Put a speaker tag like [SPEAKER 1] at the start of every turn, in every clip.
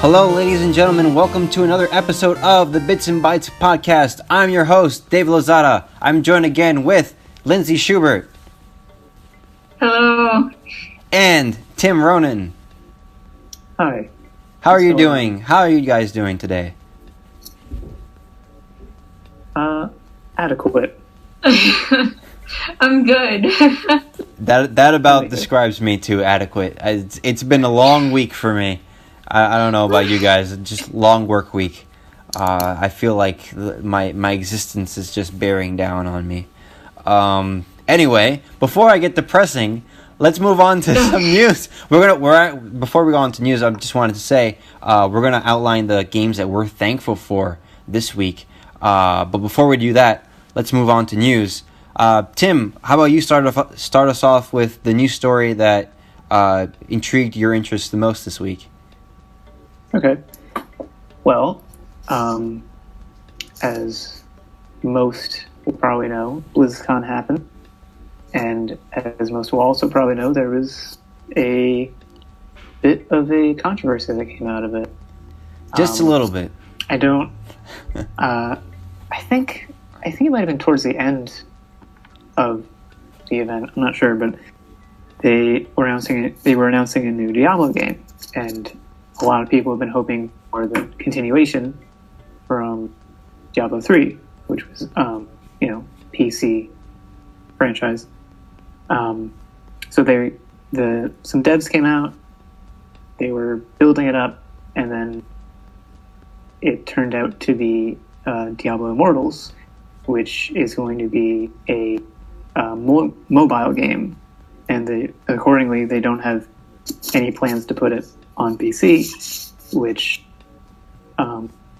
[SPEAKER 1] Hello, ladies and gentlemen. Welcome to another episode of the Bits and Bytes Podcast. I'm your host, Dave Lozada. I'm joined again with Lindsay Schubert.
[SPEAKER 2] Hello.
[SPEAKER 1] And Tim Ronan.
[SPEAKER 3] Hi.
[SPEAKER 1] How are you doing? How are you guys doing today?
[SPEAKER 3] Adequate.
[SPEAKER 2] I'm good.
[SPEAKER 1] That about describes me too, adequate. It's been a long week for me. I don't know about you guys, just long work week. I feel like my existence is just bearing down on me. Anyway, before I get depressing, let's move on to some news. Before we go on to news, I just wanted to say we're gonna outline the games that we're thankful for this week. But before we do that, let's move on to news. Tim, how about you start us off with the news story that intrigued your interest the most this week?
[SPEAKER 3] Okay. Well, as most will probably know, BlizzCon happened. And as most will also probably know, there was a bit of a controversy that came out of it.
[SPEAKER 1] Just a little bit.
[SPEAKER 3] I don't... I think it might have been towards the end of the event. I'm not sure, but they were announcing a new Diablo game, and a lot of people have been hoping for the continuation from Diablo 3, which was PC franchise. So some devs came out, they were building it up, and then it turned out to be Diablo Immortals, which is going to be a mobile game, and accordingly they don't have any plans to put it on PC, which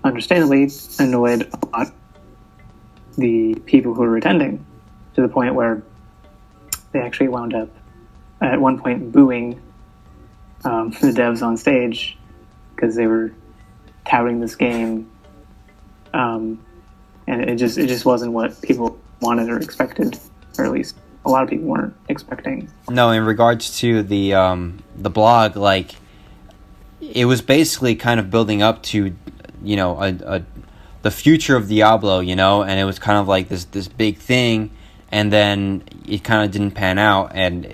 [SPEAKER 3] understandably annoyed a lot the people who were attending, to the point where they actually wound up at one point booing the devs on stage because they were touting this game, and it just wasn't what people wanted or expected, or at least a lot of people weren't expecting.
[SPEAKER 1] No, in regards to the blog, like, it was basically kind of building up to, the future of Diablo, and it was kind of like this big thing, and then it kind of didn't pan out, and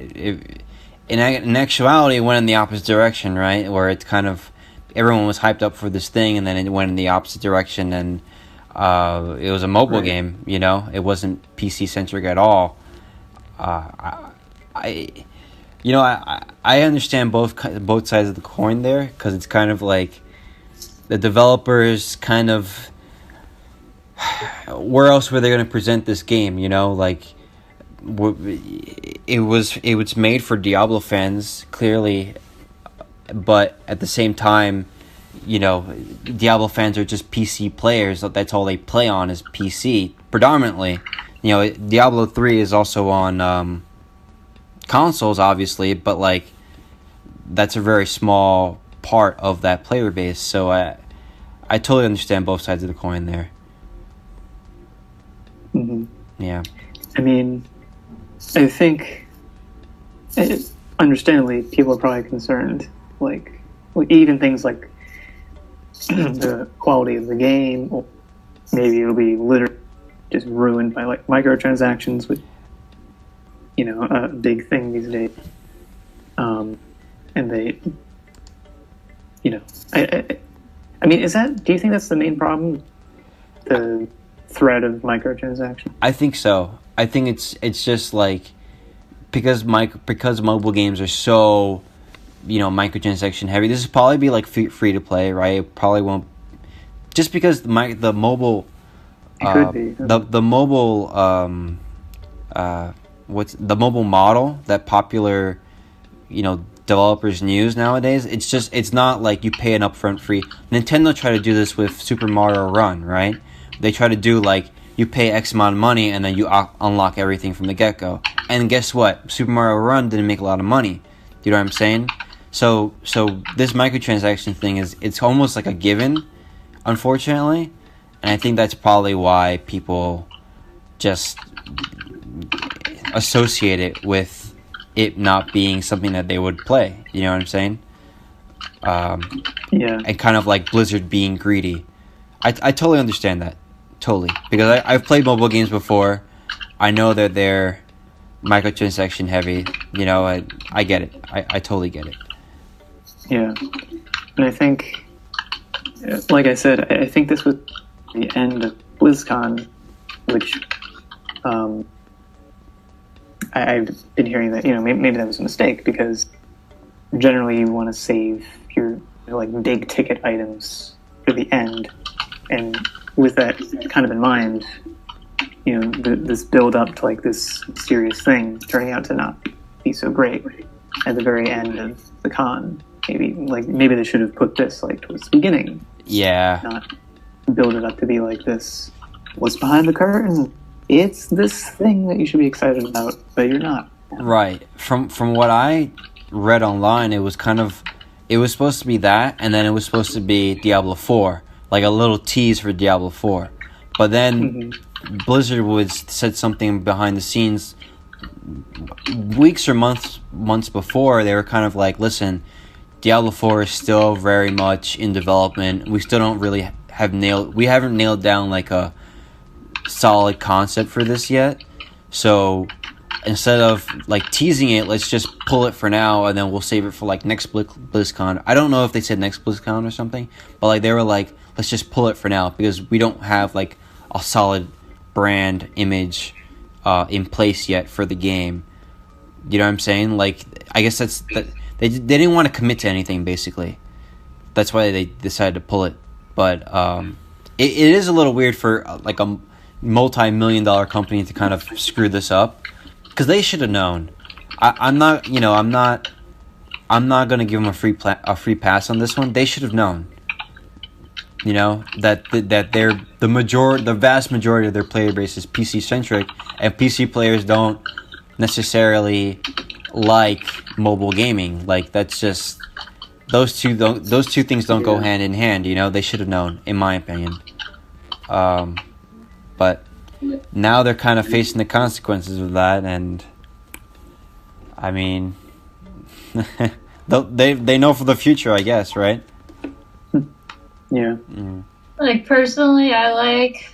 [SPEAKER 1] in actuality it went in the opposite direction, right? Where it's kind of, everyone was hyped up for this thing, and then it went in the opposite direction, and it was a mobile game, it wasn't PC centric at all. I understand both sides of the coin there, because it's kind of like the developers kind of, where else were they going to present this game? Like, it was made for Diablo fans, clearly, but at the same time, Diablo fans are just PC players. That's all they play on is PC predominantly. Diablo 3 is also on consoles, obviously, but like, that's a very small part of that player base. So I totally understand both sides of the coin there.
[SPEAKER 3] Mm-hmm.
[SPEAKER 1] Yeah.
[SPEAKER 3] I mean, I think, understandably, people are probably concerned, like even things like the quality of the game, or maybe it'll be literally just ruined by like microtransactions, which, a big thing these days. And they, I mean, do you think that's the main problem? The threat of microtransactions?
[SPEAKER 1] I think so. I think it's just like, because mobile games are so, microtransaction heavy. This will probably be like free to play, right? It probably won't, just because the mobile,
[SPEAKER 3] could be.
[SPEAKER 1] the mobile, what's the mobile model that popular, developers use nowadays. It's not like you pay an upfront fee. Nintendo tried to do this with Super Mario Run, right? They try to do like, you pay X amount of money and then you unlock everything from the get-go. And guess what? Super Mario Run didn't make a lot of money. Do you know what I'm saying? So this microtransaction thing it's almost like a given, unfortunately. And I think that's probably why people just associate it with it not being something that they would play. You know what I'm saying? and kind of like Blizzard being greedy. I totally understand that, totally, because I've played mobile games before. I know that they're microtransaction heavy. You know, I get it. I totally get it.
[SPEAKER 3] Yeah, and I think, like I said, I think this was the end of BlizzCon, which I've been hearing that, you know, maybe that was a mistake, because generally you want to save your like big ticket items for the end, and with that kind of in mind, you know, this build up to like this serious thing turning out to not be so great at the very end of the con. Maybe they should have put this like towards the beginning.
[SPEAKER 1] Yeah.
[SPEAKER 3] Not build it up to be like this. What's behind the curtain? It's this thing that you should be excited about, but you're not.
[SPEAKER 1] Right. From what I read online, it was supposed to be that, and then it was supposed to be Diablo 4, like a little tease for Diablo 4. But then Blizzard said something behind the scenes weeks or months before. They were kind of like, listen, Diablo 4 is still very much in development. We still don't really we haven't nailed down like a solid concept for this yet. So instead of like teasing it, let's just pull it for now, and then we'll save it for like next BlizzCon. I don't know if they said next BlizzCon or something, but like they were like, let's just pull it for now because we don't have like a solid brand image in place yet for the game. You know what I'm saying? Like, I guess they didn't want to commit to anything, basically. That's why they decided to pull it. But it is a little weird for like a multi-million-dollar company to kind of screw this up, because they should have known. I'm not gonna give them a free pass on this one. They should have known. You know that they're the vast majority of their player base is PC centric, and PC players don't necessarily like mobile gaming. Like, that's just those two things don't go hand in hand. You know, they should have known, in my opinion. But now they're kind of facing the consequences of that, and I mean, they know for the future, I guess, right?
[SPEAKER 3] Yeah.
[SPEAKER 2] Like, personally, I like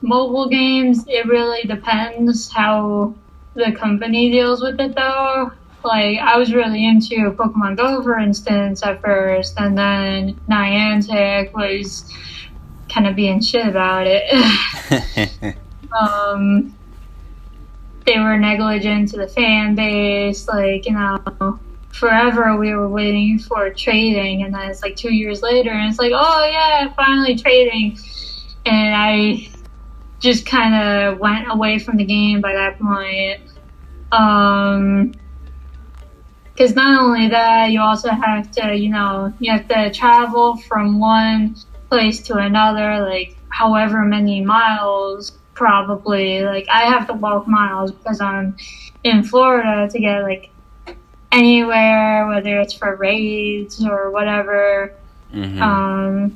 [SPEAKER 2] mobile games. It really depends how the company deals with it, though. Like, I was really into Pokemon Go, for instance, at first, and then Niantic was kind of being shit about it. They were negligent to the fan base. Like, you know, forever we were waiting for trading, and then it's like 2 years later, and it's like, oh yeah, finally trading. And I just kind of went away from the game by that point. Because not only that, you also have to, you have to travel from one place to another, like however many miles, probably. Like, I have to walk miles because I'm in Florida to get like anywhere, whether it's for raids or whatever. And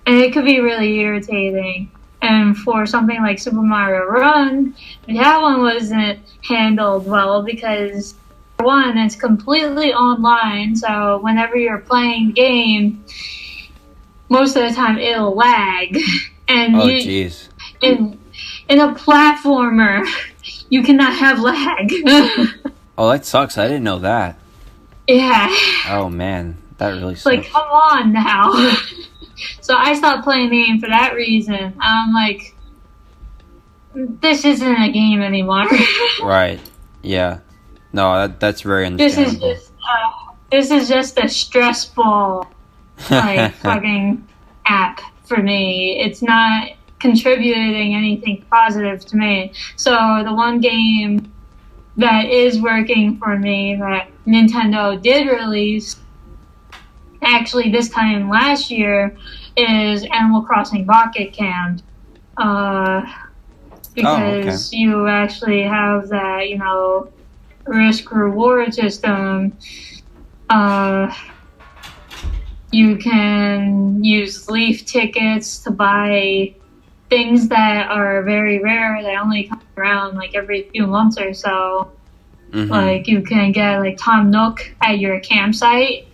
[SPEAKER 2] it could be really irritating. And for something like Super Mario Run, that one wasn't handled well because, for one, it's completely online, so whenever you're playing the game, most of the time it'll lag. And
[SPEAKER 1] jeez.
[SPEAKER 2] In a platformer, you cannot have lag.
[SPEAKER 1] Oh, that sucks. I didn't know that.
[SPEAKER 2] Yeah.
[SPEAKER 1] Oh, man. That really sucks.
[SPEAKER 2] Like, come on now. So I stopped playing the game for that reason. I'm like, this isn't a game anymore. Right.
[SPEAKER 1] Yeah. No, that's very understandable.
[SPEAKER 2] This is just a stressful, like, fucking app for me. It's not contributing anything positive to me. So the one game that is working for me that Nintendo did release, actually this time last year, is Animal Crossing Pocket Camp. Because you actually have that, risk-reward system. You can use leaf tickets to buy things that are very rare, that only come around like every few months or so. Like, you can get like Tom Nook at your campsite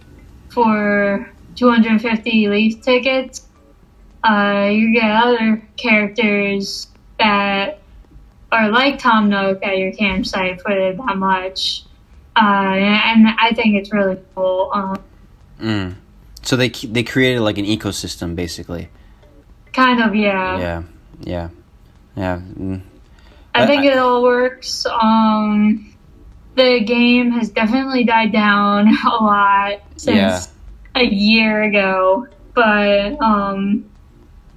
[SPEAKER 2] for 250 Leaf tickets, you get other characters that are like Tom Nook at your campsite for that much. And I think it's really cool.
[SPEAKER 1] So they created like an ecosystem, basically.
[SPEAKER 2] Kind of, yeah.
[SPEAKER 1] Yeah.
[SPEAKER 2] I think it all works. The game has definitely died down a lot since a year ago, but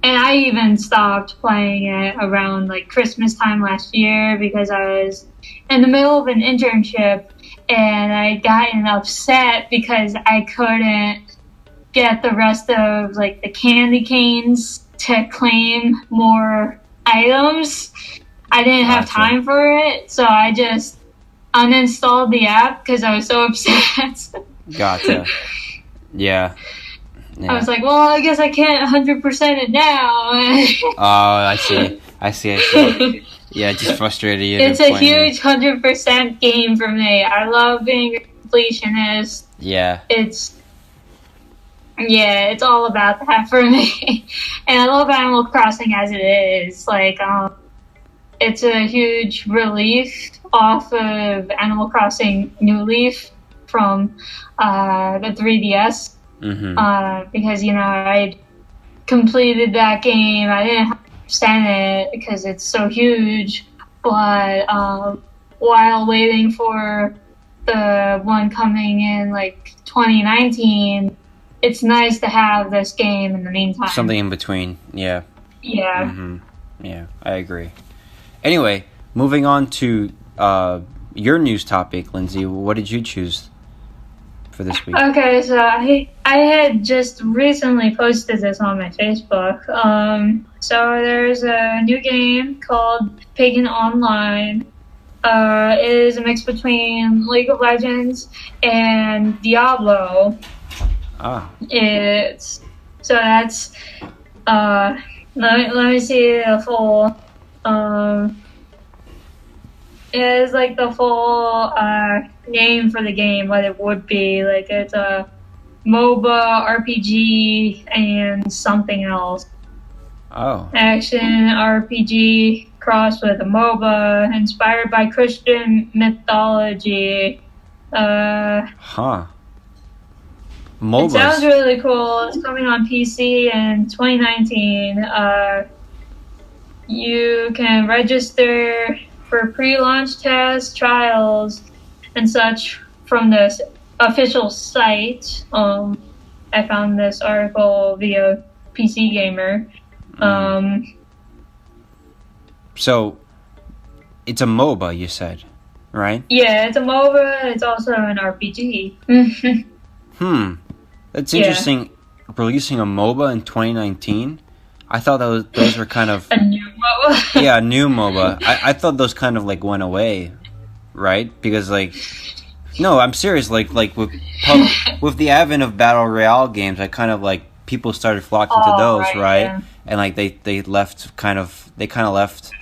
[SPEAKER 2] and I even stopped playing it around like Christmas time last year because I was in the middle of an internship and I gotten upset because I couldn't get the rest of like the candy canes to claim more items. I didn't have time for it, so I just uninstalled the app because I was so upset.
[SPEAKER 1] Gotcha. Yeah.
[SPEAKER 2] I was like, well, I guess I can't 100% it now.
[SPEAKER 1] Oh, I see. Yeah, just frustrated you.
[SPEAKER 2] It's a huge 100% game for me. I love being a completionist.
[SPEAKER 1] Yeah.
[SPEAKER 2] It's all about that for me. And I love Animal Crossing as it is. Like, it's a huge relief off of Animal Crossing New Leaf from the 3DS. Because, I completed that game. I didn't understand it because it's so huge. But while waiting for the one coming in like 2019, it's nice to have this game in the meantime.
[SPEAKER 1] Something in between, yeah.
[SPEAKER 2] Yeah.
[SPEAKER 1] Yeah, I agree. Anyway, moving on to your news topic, Lindsay. What did you choose for this week?
[SPEAKER 2] Okay, so I had just recently posted this on my Facebook. So there's a new game called Pagan Online. It is a mix between League of Legends and Diablo. It's so that's let me see the full is like the full name for the game, what it would be. Like it's a MOBA, RPG, and something else. Action RPG crossed with a MOBA, inspired by Christian mythology.
[SPEAKER 1] MOBAs.
[SPEAKER 2] It sounds really cool. It's coming on PC in 2019. You can register for pre-launch tests, trials, and such from the official site. I found this article via KeenGamer.
[SPEAKER 1] So, it's a MOBA, you said, right?
[SPEAKER 2] Yeah, it's a MOBA. It's also an RPG.
[SPEAKER 1] That's interesting. Releasing a MOBA in 2019. I thought those were kind of
[SPEAKER 2] a new MOBA.
[SPEAKER 1] Yeah, a new MOBA. I thought those kind of like went away, right? Because like, no, I'm serious. Like with the advent of battle royale games, I kind of like people started flocking to those, right? Yeah. And like they kind of left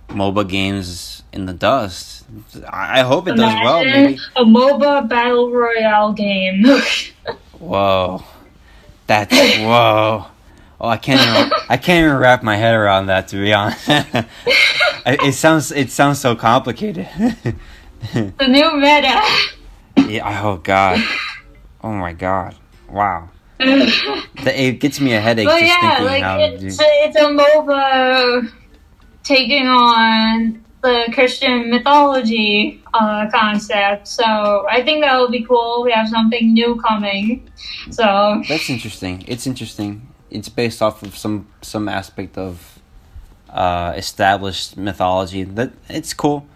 [SPEAKER 1] MOBA games in the dust. I hope it does well. Maybe
[SPEAKER 2] a MOBA battle royale game.
[SPEAKER 1] Whoa, whoa. Oh, I can't even wrap my head around that, to be honest. It sounds so complicated.
[SPEAKER 2] The new meta.
[SPEAKER 1] Yeah. Oh God. Oh my God. Wow. It gets me a headache just thinking
[SPEAKER 2] like
[SPEAKER 1] how.
[SPEAKER 2] It's a MOBA taking on the Christian mythology concept, so I think that will be cool. We have something new coming, so
[SPEAKER 1] that's interesting. It's interesting. It's based off of some aspect of established mythology. That it's cool.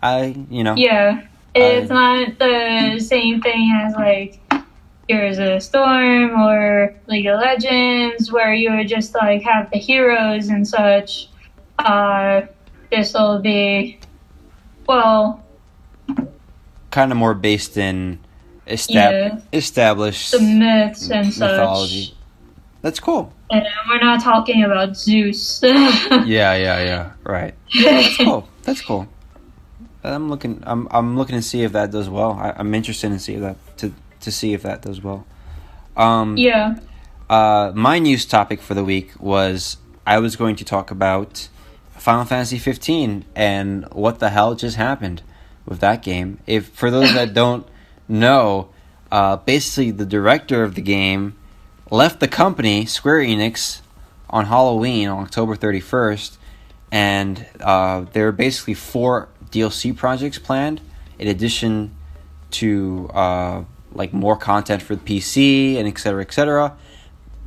[SPEAKER 2] Yeah, it's not the same thing as like Heroes of the Storm or League of Legends, where you would just like have the heroes and such. This will be, well,
[SPEAKER 1] kind of more based in established
[SPEAKER 2] the myths and
[SPEAKER 1] mythology.
[SPEAKER 2] Such.
[SPEAKER 1] That's cool.
[SPEAKER 2] And we're not talking about Zeus.
[SPEAKER 1] Yeah. Right. That's cool. I'm looking to see if that does well. I'm interested in see if that does well.
[SPEAKER 2] Yeah.
[SPEAKER 1] My news topic for the week was I was going to talk about Final Fantasy 15 and what the hell just happened with that game. If for those that don't know, basically the director of the game left the company, Square Enix, on Halloween on October 31st, and there are basically 4 DLC projects planned in addition to like more content for the PC and etc. etc.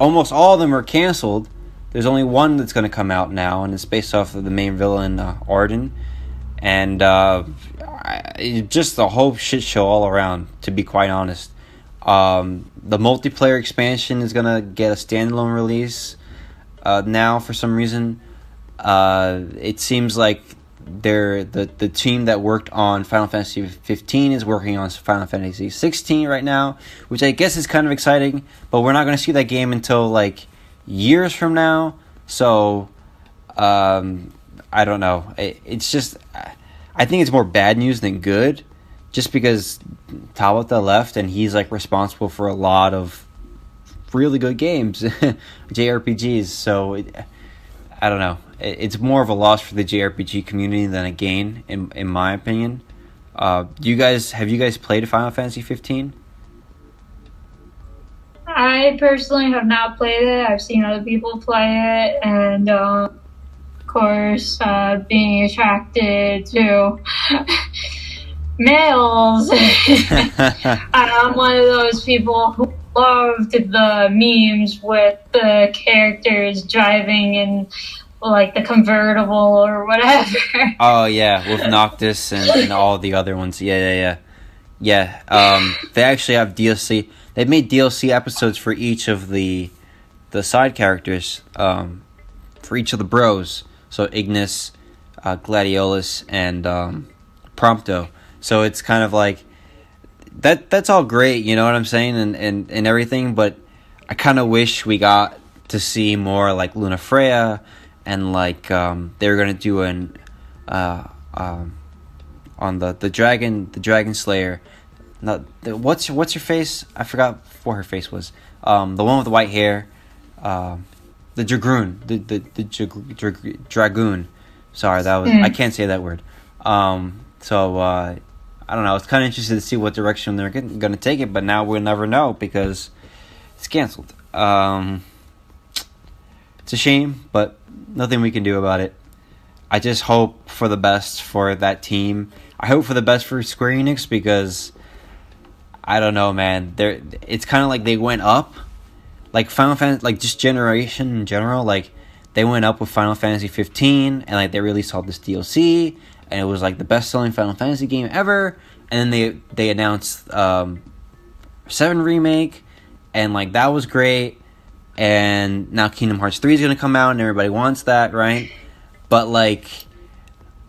[SPEAKER 1] Almost all of them are canceled. There's only one that's going to come out now, and it's based off of the main villain, Arden. And just the whole shit show all around, to be quite honest. The multiplayer expansion is going to get a standalone release now for some reason. It seems like the team that worked on Final Fantasy 15 is working on Final Fantasy 16 right now, which I guess is kind of exciting, but we're not going to see that game until like years from now. So I don't know. It's just, I think it's more bad news than good, just because Tabata left and he's like responsible for a lot of really good games, JRPGs. So I don't know. It's more of a loss for the JRPG community than a gain, in my opinion. Have you guys played Final Fantasy 15?
[SPEAKER 2] I personally have not played it. I've seen other people play it, and of course, being attracted to males, I'm one of those people who loved the memes with the characters driving in like the convertible or whatever.
[SPEAKER 1] Oh yeah, with Noctis and all the other ones. Yeah. They actually have DLC. They've made DLC episodes for each of the side characters, for each of the bros. So Ignis, Gladiolus, and Prompto. So it's kind of like that's all great, you know what I'm saying, and everything. But I kind of wish we got to see more like Luna Freya. And like they were gonna do an on the Dragon Slayer. What's your face? I forgot what her face was. The one with the white hair. The Dragoon. The Dragoon. Sorry, that was I can't say that word. So I don't know. I was kind of interested to see what direction they're gonna take it, but now we'll never know because it's canceled. It's a shame, but nothing we can do about it. I just hope for the best for that team. I hope for the best for Square Enix because I don't know, man. It's kind of like they went up, like Final Fantasy, like just generation in general. Like they went up with Final Fantasy 15, and like they released all this DLC, and it was like the best-selling Final Fantasy game ever. And then they announced 7 remake, and like that was great. And now Kingdom Hearts 3 is going to come out, and everybody wants that, right? But, like,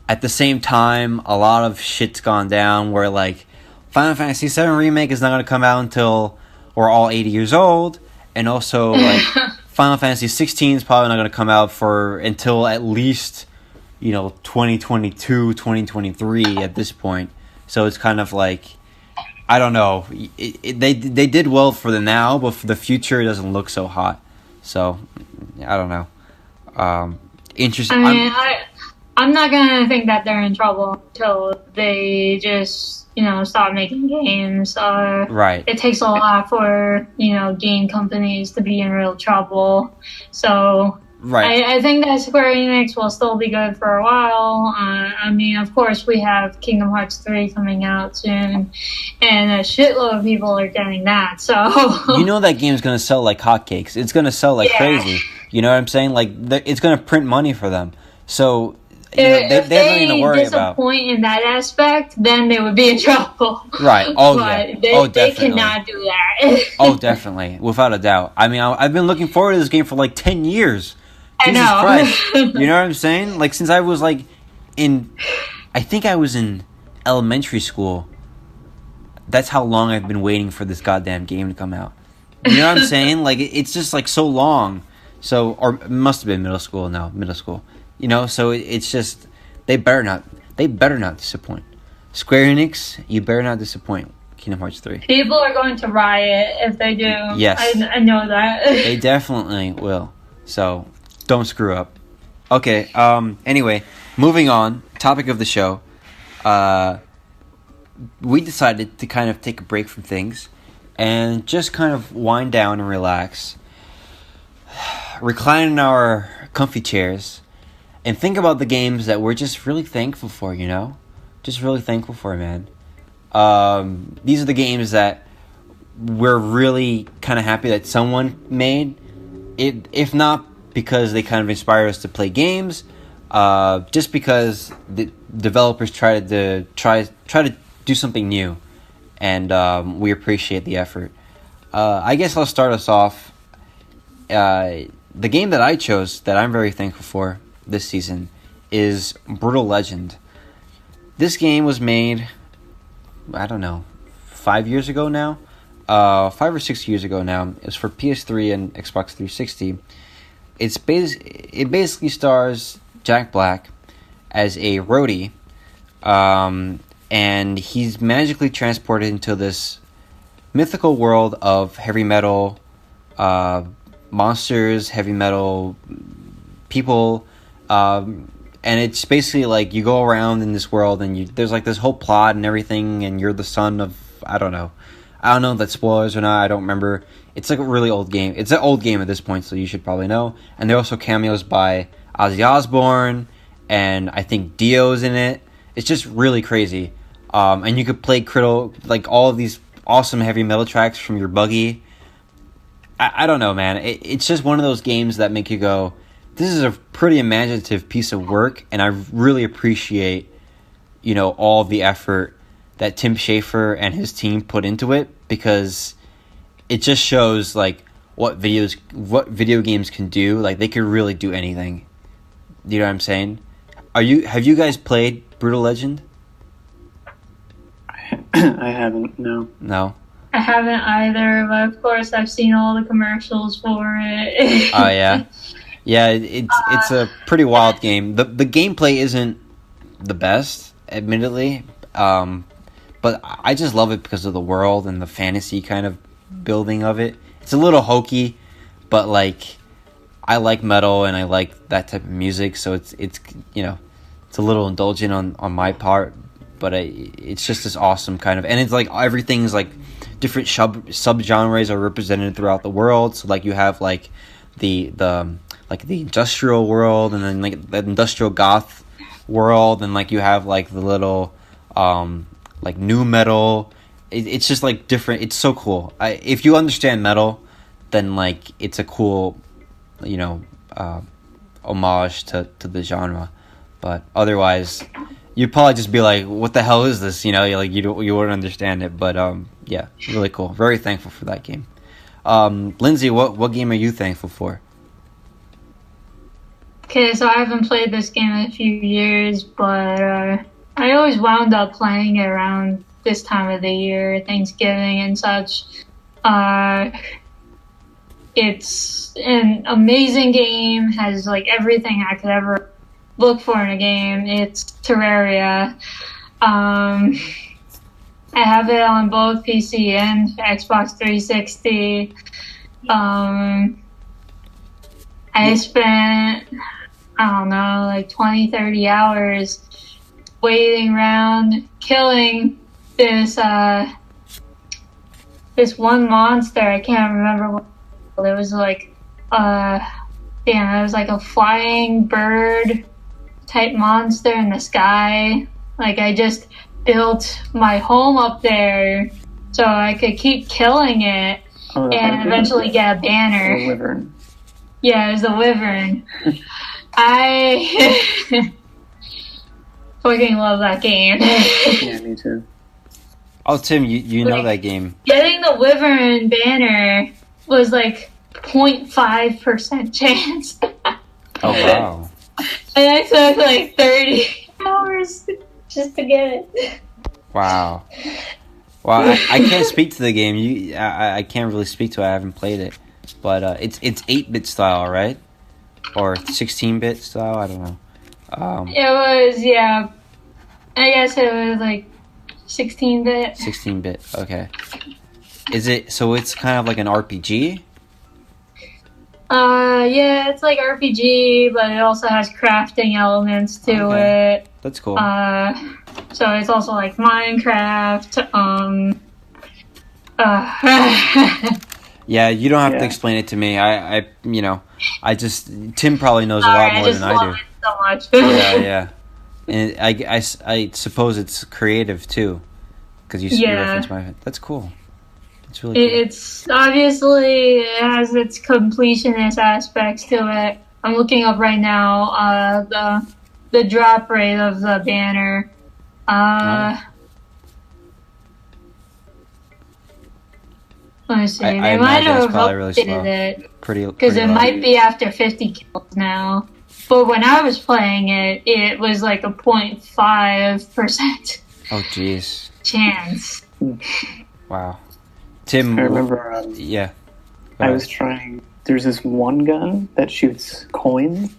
[SPEAKER 1] at the same time, a lot of shit's gone down where, like, Final Fantasy 7 Remake is not going to come out until we're all 80 years old. And also, like, Final Fantasy 16 is probably not going to come out until at least, 2022, 2023 at this point. So it's kind of like, I don't know. They did well for the now, but for the future, it doesn't look so hot. So, I don't know. Interesting.
[SPEAKER 2] I mean, I'm not gonna think that they're in trouble until they just, stop making games.
[SPEAKER 1] Right.
[SPEAKER 2] It takes a lot for, game companies to be in real trouble. So,
[SPEAKER 1] right.
[SPEAKER 2] I think that Square Enix will still be good for a while. I mean, of course, we have Kingdom Hearts 3 coming out soon, and a shitload of people are getting that, so...
[SPEAKER 1] that game's going to sell like hotcakes. It's going to sell like crazy. You know what I'm saying? Like, it's going to print money for them. So, they have nothing to worry about.
[SPEAKER 2] If they disappoint in that aspect, then they would be in trouble.
[SPEAKER 1] Right. Oh, yeah.
[SPEAKER 2] Definitely. They cannot do that.
[SPEAKER 1] Oh, definitely. Without a doubt. I mean, I've been looking forward to this game for like 10 years.
[SPEAKER 2] I
[SPEAKER 1] Jesus
[SPEAKER 2] know.
[SPEAKER 1] Christ. You know what I'm saying? Like, since I was, like, I think I was in elementary school. That's how long I've been waiting for this goddamn game to come out. You know what I'm saying? Like, it's just, like, so long. So, or it must have been middle school. So it's just, they better not disappoint. Square Enix, you better not disappoint. Kingdom Hearts 3.
[SPEAKER 2] People are going to riot if they do.
[SPEAKER 1] Yes.
[SPEAKER 2] I know that.
[SPEAKER 1] They definitely will. So, don't screw up. Okay, anyway, moving on. Topic of the show. We decided to kind of take a break from things and just kind of wind down and relax. Recline in our comfy chairs and think about the games that we're just really thankful for, you know? Just really thankful for, man. These are the games that we're really kind of happy that someone made. If not because they kind of inspired us to play games, just because the developers try to do something new, and we appreciate the effort. I guess I'll start us off. The game that I chose that I'm very thankful for this season is Brutal Legend. This game was made, I don't know, 5 years ago now? 5 or 6 years ago now. It's for PS3 and Xbox 360. It basically stars Jack Black as a roadie, and he's magically transported into this mythical world of heavy metal monsters, heavy metal people, and it's basically like you go around in this world and there's like this whole plot and everything, and you're the son of, I don't know if that's spoilers or not, I don't remember. It's like a really old game. It's an old game at this point, so you should probably know. And there are also cameos by Ozzy Osbourne, and I think Dio's in it. It's just really crazy. And you could play like all of these awesome heavy metal tracks from your buggy. I don't know, man. It's just one of those games that make you go, this is a pretty imaginative piece of work, and I really appreciate, all the effort that Tim Schafer and his team put into it, because it just shows like what video games can do. Like, they could really do anything. You know what I'm saying? Have you guys played Brutal Legend?
[SPEAKER 3] I haven't, no.
[SPEAKER 1] No?
[SPEAKER 2] I haven't either, but of course I've seen all the commercials for it.
[SPEAKER 1] Oh, yeah. Yeah, it's a pretty wild game. The gameplay isn't the best, admittedly, but I just love it because of the world and the fantasy kind of building of it. It's a little hokey, but like, I like metal and I like that type of music, so it's a little indulgent on my part, but it's just this awesome kind of, and it's like everything's like different subgenres are represented throughout the world. So like you have like the industrial world, and then like the industrial goth world, and like you have like the little like new metal. It's just like different. It's so cool. If you understand metal, then like it's a cool homage to the genre. But otherwise, you'd probably just be like, what the hell is this? Like you wouldn't understand it. But yeah, really cool. Very thankful for that game. Lindsay, what game are you thankful for?
[SPEAKER 2] Okay, so I haven't played this game in a few years, but I always wound up playing it around this time of the year, Thanksgiving and such. It's an amazing game, has like everything I could ever look for in a game. It's Terraria. I have it on both PC and Xbox 360. I spent, I don't know, like 20, 30 hours waiting around, killing this one monster. I can't remember what it was, like it was like a flying bird type monster in the sky. Like, I just built my home up there so I could keep killing it and eventually get a banner.
[SPEAKER 3] The wyvern.
[SPEAKER 2] Yeah, it was a wyvern. I fucking love that game.
[SPEAKER 3] Yeah, me too.
[SPEAKER 1] Oh, Tim, you know that game.
[SPEAKER 2] Getting the wyvern banner was like 0.5% chance.
[SPEAKER 1] Oh, wow.
[SPEAKER 2] And I took like 30 hours just to get it.
[SPEAKER 1] Wow. Well, I can't speak to the game. I can't really speak to it. I haven't played it. But it's 8-bit style, right? Or 16-bit style? I don't know.
[SPEAKER 2] It was, yeah. I guess it was like 16-bit.
[SPEAKER 1] 16-bit. Okay. Is it so? It's kind of like an RPG.
[SPEAKER 2] Yeah, it's like RPG, but it also has crafting elements to it.
[SPEAKER 1] That's cool.
[SPEAKER 2] So it's also like Minecraft.
[SPEAKER 1] Yeah, you don't have to explain it to me. I Tim probably knows a lot more than I do.
[SPEAKER 2] So much.
[SPEAKER 1] Yeah. And I suppose it's creative too, because you reference my. That's cool. It's really cool.
[SPEAKER 2] It's obviously it has its completionist aspects to it. I'm looking up right now the drop rate of the banner. Let me see. They might have updated it because it might be after 50 kills now. But when I was playing it, it was like a 0.5%.
[SPEAKER 1] Oh, jeez.
[SPEAKER 2] Chance.
[SPEAKER 1] Wow. Tim,
[SPEAKER 3] I remember.
[SPEAKER 1] Yeah.
[SPEAKER 3] I was trying. There's this one gun that shoots coins.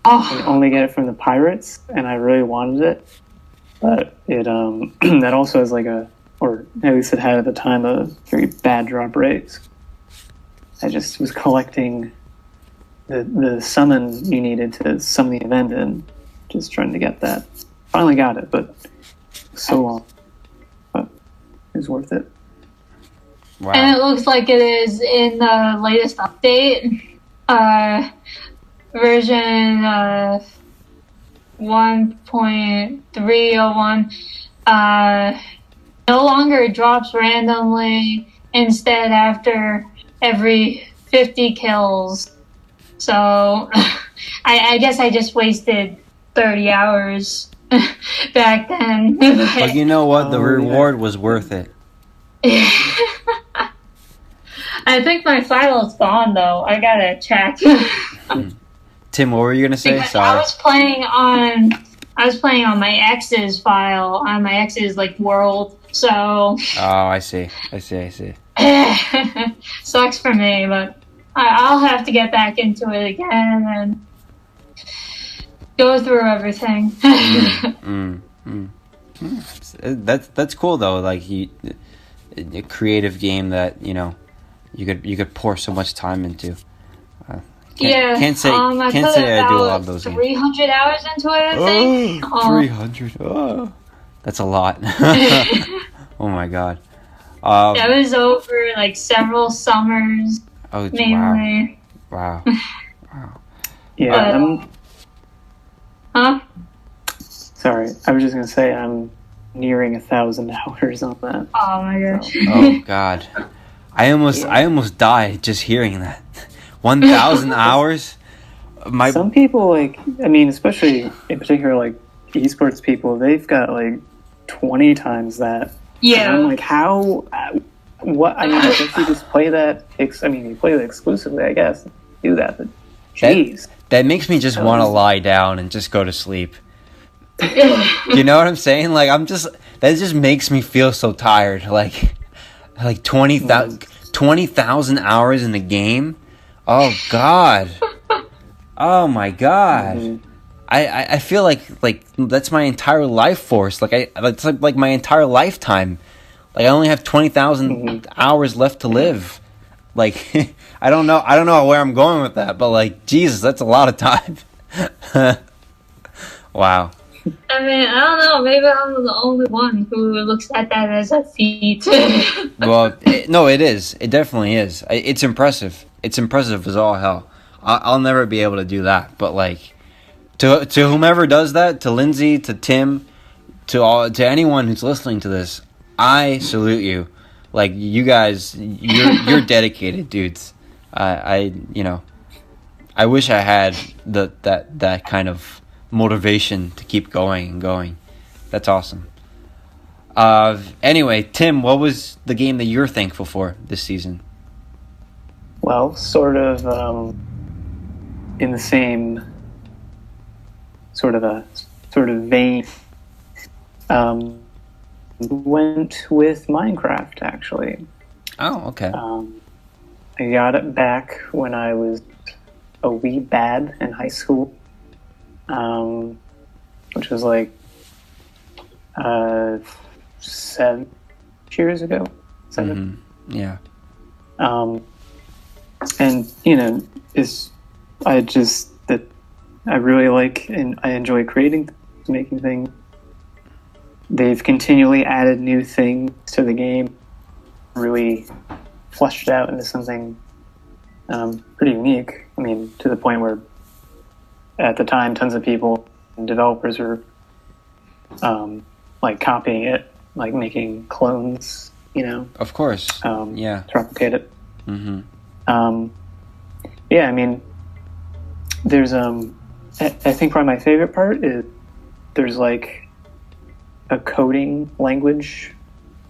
[SPEAKER 2] Oh.
[SPEAKER 3] You only get it from the pirates, and I really wanted it, but it that also has like or at least it had at the time, a very bad drop rate. I just was collecting the summon you needed to summon the event and just trying to get that. Finally got it, but so long. But it was worth it.
[SPEAKER 1] Wow.
[SPEAKER 2] And it looks like it is in the latest update. Version 1.301. No longer drops randomly, instead after every 50 kills. So I guess I just wasted 30 hours back then.
[SPEAKER 1] But you know what? The reward was worth it.
[SPEAKER 2] I think my file's gone though. I gotta check.
[SPEAKER 1] Tim, what were you gonna say?
[SPEAKER 2] Because
[SPEAKER 1] Sorry.
[SPEAKER 2] I was playing on my ex's file, on my ex's like world. So.
[SPEAKER 1] Oh, I see.
[SPEAKER 2] Sucks for me, but I'll have to get back into it again and go through everything.
[SPEAKER 1] That's cool though. Like a creative game that you could pour so much time into. Can't say I do a lot of those
[SPEAKER 2] 300 hours into it, I think.
[SPEAKER 1] 300. Oh, that's a lot. Oh my god.
[SPEAKER 2] That was over like several summers.
[SPEAKER 1] Oh,
[SPEAKER 2] mainly.
[SPEAKER 1] Wow.
[SPEAKER 3] Yeah.
[SPEAKER 2] Huh?
[SPEAKER 3] Sorry, I was just gonna say I'm nearing 1,000 hours on that.
[SPEAKER 2] Oh my gosh.
[SPEAKER 1] Oh god. I almost died just hearing that. 1,000 hours.
[SPEAKER 3] Some people especially in particular esports people, they've got 20 times that.
[SPEAKER 2] Yeah.
[SPEAKER 3] And I'm like, how? What? I mean, I guess you just play that. You play that exclusively, I guess. Do that, but jeez.
[SPEAKER 1] That makes me just want to lie down and just go to sleep. You know what I'm saying? That just makes me feel so tired. 20,000 hours in the game. Oh God. Oh my God. Mm-hmm. I feel like that's my entire life force. It's like my entire lifetime. I only have 20,000 hours left to live. I don't know where I'm going with that, but Jesus, that's a lot of time. Wow.
[SPEAKER 2] I mean, I don't know. Maybe I'm the only one who looks at that as a feat.
[SPEAKER 1] Well, no, it is. It definitely is. It's impressive. It's impressive as all hell. I'll never be able to do that, but to whomever does that, to Lindsay, to Tim, to anyone who's listening to this, I salute you. You guys, you're dedicated dudes. I wish I had that kind of motivation to keep going and going. That's awesome. Anyway, Tim, what was the game that you're thankful for this season?
[SPEAKER 3] Well, sort of in the same sort of vein. Went with Minecraft, actually.
[SPEAKER 1] Oh, okay.
[SPEAKER 3] I got it back when I was a wee bad in high school, which was 7 years ago. 7.
[SPEAKER 1] Yeah.
[SPEAKER 3] And I really like and I enjoy creating, making things. They've continually added new things to the game, really fleshed it out into something pretty unique. I mean, to the point where at the time, tons of people and developers were like copying it, like making clones,
[SPEAKER 1] Of course.
[SPEAKER 3] to replicate it.
[SPEAKER 1] Mm-hmm.
[SPEAKER 3] Yeah, I mean, there's I think probably my favorite part is there's like a coding language,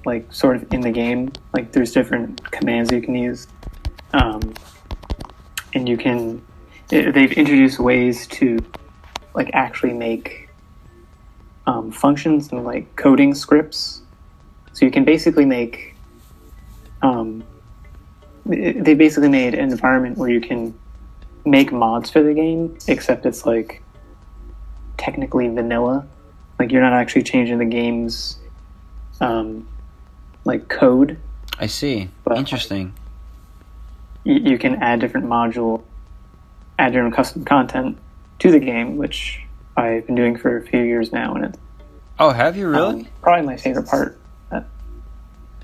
[SPEAKER 3] like sort of in the game. Like there's different commands you can use, and they've introduced ways to like actually make functions and like coding scripts. So you can basically make they basically made an environment where you can make mods for the game, except it's like technically vanilla. Like you're not actually changing the game's like code.
[SPEAKER 1] I see.
[SPEAKER 3] But
[SPEAKER 1] Interesting.
[SPEAKER 3] You can add different modules, add your own custom content to the game, which I've been doing for a few years now, and it's
[SPEAKER 1] Oh, have you really?
[SPEAKER 3] probably my favorite part.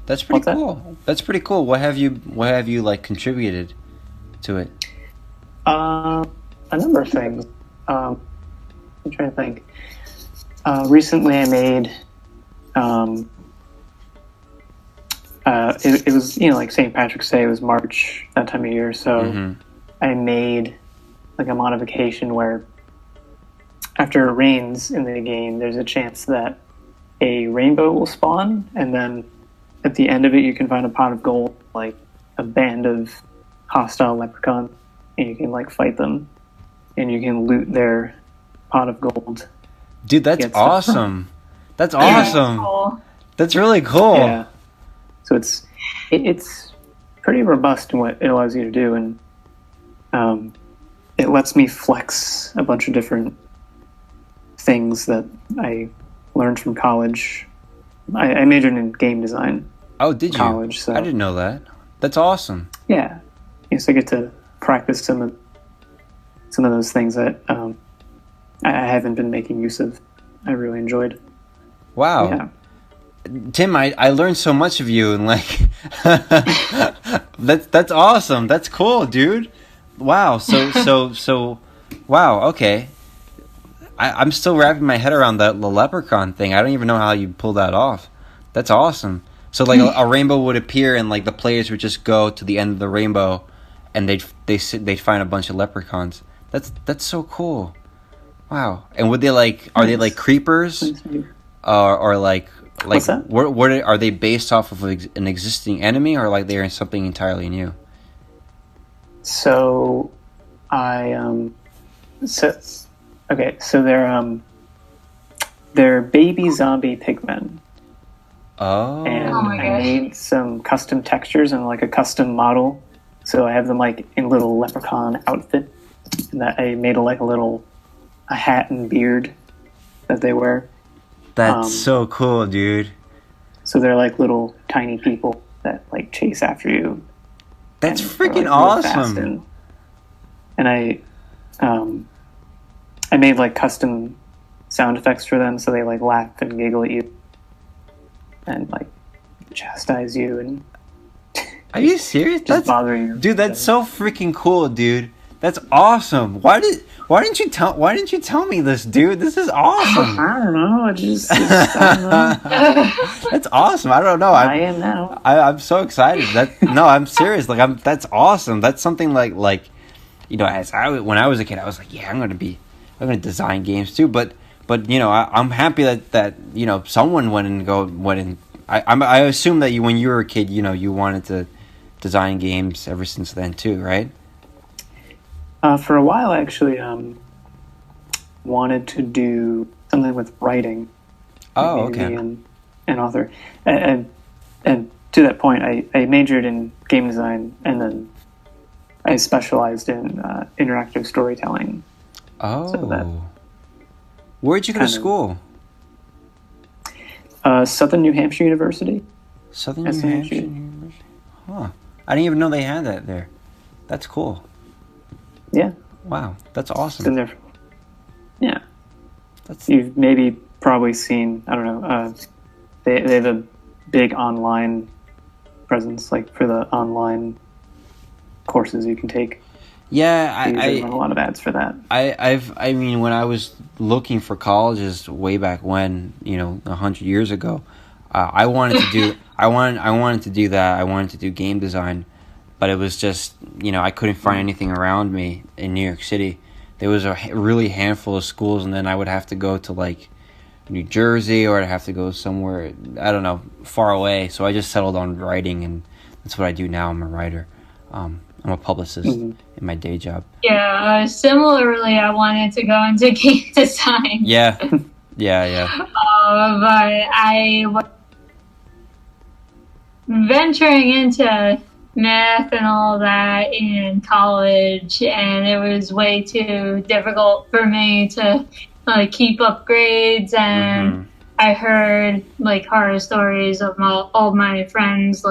[SPEAKER 1] That's pretty
[SPEAKER 3] What's that?
[SPEAKER 1] cool. That's pretty cool. What have you like contributed to it?
[SPEAKER 3] A number of things. I'm trying to think. Recently, I made. It was like St. Patrick's Day. It was March that time of year, so I made like a modification where after it rains in the game, there's a chance that a rainbow will spawn, and then at the end of it, you can find a pot of gold, like a band of hostile leprechauns, and you can like fight them, and you can loot their pot of gold.
[SPEAKER 1] Dude, that's
[SPEAKER 3] Get stuff
[SPEAKER 1] awesome. That's awesome.
[SPEAKER 2] Cool.
[SPEAKER 1] That's really cool.
[SPEAKER 3] Yeah. So it's pretty robust in what it allows you to do, and it lets me flex a bunch of different things that I learned from college. I majored in game design.
[SPEAKER 1] Oh, did you?
[SPEAKER 3] College, so
[SPEAKER 1] I didn't know that. That's awesome.
[SPEAKER 3] yeah. So I get to practice some of those things that I haven't been making use of. I really enjoyed.
[SPEAKER 1] Wow.
[SPEAKER 3] Yeah.
[SPEAKER 1] Tim, I learned so much of you, and like, that's awesome. That's cool, dude. Wow. So, wow. Okay. I'm still wrapping my head around the leprechaun thing. I don't even know how you pull that off. That's awesome. So like a rainbow would appear, and like the players would just go to the end of the rainbow, and they'd find a bunch of leprechauns. That's so cool. Wow. And would they like are they like creepers, or like
[SPEAKER 3] What's that?
[SPEAKER 1] what are they based off of an existing enemy, or like they're something entirely new?
[SPEAKER 3] So they're baby zombie pigmen.
[SPEAKER 1] Oh.
[SPEAKER 3] And
[SPEAKER 2] Oh my
[SPEAKER 3] I
[SPEAKER 2] gosh.
[SPEAKER 3] made some custom textures and like a custom model. So I have them like in little leprechaun outfit, and that I made a hat and beard that they wear.
[SPEAKER 1] That's so cool, dude.
[SPEAKER 3] So they're like little tiny people that like chase after you.
[SPEAKER 1] That's
[SPEAKER 3] and they're,
[SPEAKER 1] freaking
[SPEAKER 3] like, real fast,
[SPEAKER 1] awesome.
[SPEAKER 3] and I made like custom sound effects for them, so they like laugh and giggle at you, and like chastise you and
[SPEAKER 1] Are you serious?
[SPEAKER 3] just bother you.
[SPEAKER 1] Dude, that's so freaking cool, dude. That's awesome. Why didn't you tell me this, dude? This is awesome.
[SPEAKER 3] I don't know. I don't know.
[SPEAKER 1] That's awesome. I don't know.
[SPEAKER 3] I am now.
[SPEAKER 1] I'm so excited. No, I'm serious. Like that's awesome. That's something like when I was a kid, I was like, yeah, I'm gonna design games too. But I'm happy that someone went and I assume that when you were a kid, you wanted to design games ever since then too, right?
[SPEAKER 3] For a while, I actually wanted to do something with writing.
[SPEAKER 1] Oh,
[SPEAKER 3] Maybe
[SPEAKER 1] okay.
[SPEAKER 3] be an author, and to that point, I majored in game design, and then I specialized in interactive storytelling.
[SPEAKER 1] Oh.
[SPEAKER 3] So that
[SPEAKER 1] Where'd you go to
[SPEAKER 3] kind of-
[SPEAKER 1] school?
[SPEAKER 3] Southern New Hampshire University.
[SPEAKER 1] Southern New
[SPEAKER 3] SNHU.
[SPEAKER 1] Hampshire University? Huh. I didn't even know they had that there. That's cool.
[SPEAKER 3] Yeah.
[SPEAKER 1] Wow, that's awesome.
[SPEAKER 3] Been there. Yeah.
[SPEAKER 1] That's
[SPEAKER 3] You've maybe probably seen, I don't know, they have a big online presence, like for the online courses you can take.
[SPEAKER 1] yeah.
[SPEAKER 3] They run a lot of ads for that.
[SPEAKER 1] I mean, when I was looking for colleges way back when, 100 years ago, I wanted to do I wanted to do that. I wanted to do game design, but it was just I couldn't find anything around me in New York City. There was a really handful of schools, and then I would have to go to like New Jersey, or I'd have to go somewhere, I don't know, far away. So I just settled on writing, and that's what I do now. I'm a writer. I'm a publicist in my day job.
[SPEAKER 2] Yeah, similarly, I wanted to go into game design.
[SPEAKER 1] Yeah. Yeah.
[SPEAKER 2] But I was venturing into math and all that in college, and it was way too difficult for me to keep up grades. And I heard horror stories of all my friends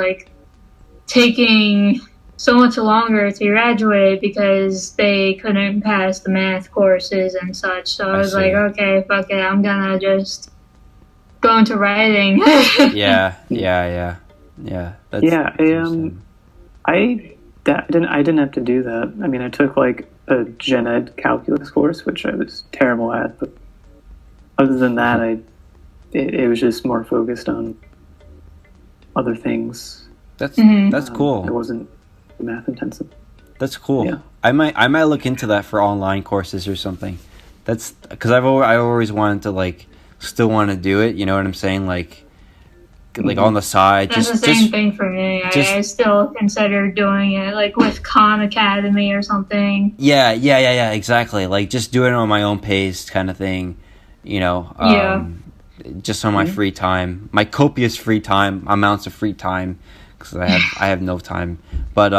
[SPEAKER 2] taking so much longer to graduate because they couldn't pass the math courses and such. So I was like, okay, fuck it, I'm gonna just go into writing.
[SPEAKER 1] Yeah. That's interesting.
[SPEAKER 3] I didn't have to do that. I mean, I took a gen ed calculus course, which I was terrible at, but other than that, it was just more focused on other things.
[SPEAKER 1] That's cool.
[SPEAKER 3] It wasn't math intensive.
[SPEAKER 1] That's cool.
[SPEAKER 3] Yeah.
[SPEAKER 1] I might look into that for online courses or something. That's because I always wanted to still want to do it. You know what I'm saying? On the side.
[SPEAKER 2] That's the same thing for me. I still consider doing it with Khan Academy or something.
[SPEAKER 1] Yeah, exactly. Just doing it on my own pace kind of thing, just on my free time, my copious free time, amounts of free time, because I have no time. But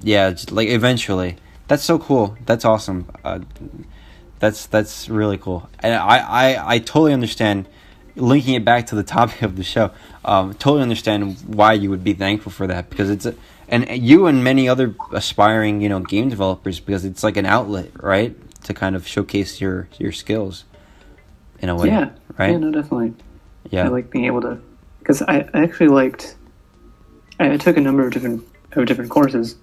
[SPEAKER 1] just, eventually. That's so cool. That's awesome. That's really cool. And I totally understand. Linking it back to the topic of the show, totally understand why you would be thankful for that, because and you and many other aspiring game developers, because it's an outlet, right, to kind of showcase your skills in a way.
[SPEAKER 3] Yeah,
[SPEAKER 1] right.
[SPEAKER 3] Yeah, no, definitely.
[SPEAKER 1] Yeah,
[SPEAKER 3] I like being able to, because I actually I took a number of different courses.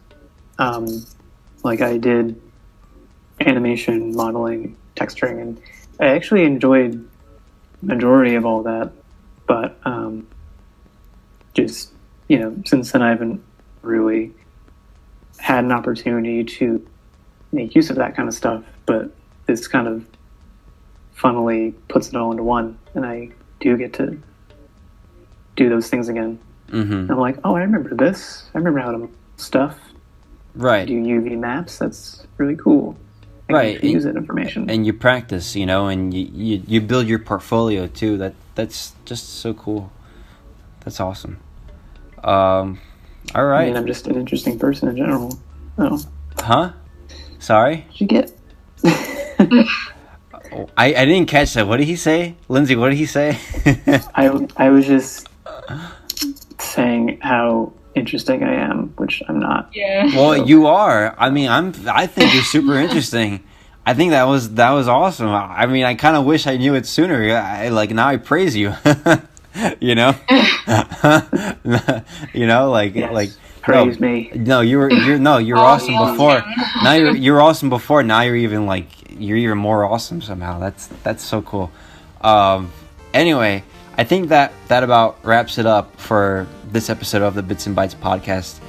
[SPEAKER 3] I did animation, modeling, texturing, and I actually enjoyed majority of all that, but just since then I haven't really had an opportunity to make use of that kind of stuff, but this kind of funnily puts it all into one, and I do get to do those things again. I'm like, oh, I remember this. I remember how to stuff.
[SPEAKER 1] Right.
[SPEAKER 3] Do UV maps. That's really cool.
[SPEAKER 1] Right,
[SPEAKER 3] use that information,
[SPEAKER 1] and you practice, and you build your portfolio too. That's just so cool. That's awesome. All right.
[SPEAKER 3] I mean, I'm just an interesting person in general. Oh.
[SPEAKER 1] Huh? Sorry.
[SPEAKER 3] Did you get?
[SPEAKER 1] I didn't catch that. What did he say, Lindsay? What did he say?
[SPEAKER 3] I was just saying how interesting I am, which I'm not.
[SPEAKER 2] Yeah.
[SPEAKER 1] Well, you are. I mean, I think you're super interesting. I think that was awesome. I mean, I kind of wish I knew it sooner. Now I praise you.
[SPEAKER 3] Yes. Praise me.
[SPEAKER 1] No, you're awesome before. Now you're awesome before. Now you're even more awesome somehow. That's so cool. Anyway, I think that about wraps it up for this episode of the Bits and Bytes podcast.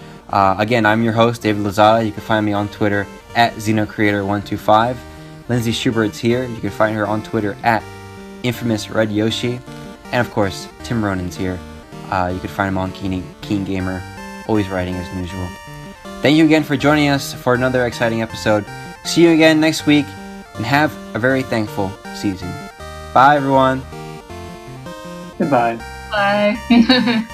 [SPEAKER 1] Again, I'm your host, David Lozada. You can find me on Twitter at XenoCreator125. Lindsay Schubert's here. You can find her on Twitter at InfamousRedYoshi. And of course, Tim Ronin's here. You can find him on KeenGamer, always writing as usual. Thank you again for joining us for another exciting episode. See you again next week, and have a very thankful season. Bye, everyone.
[SPEAKER 3] Goodbye.
[SPEAKER 2] Bye.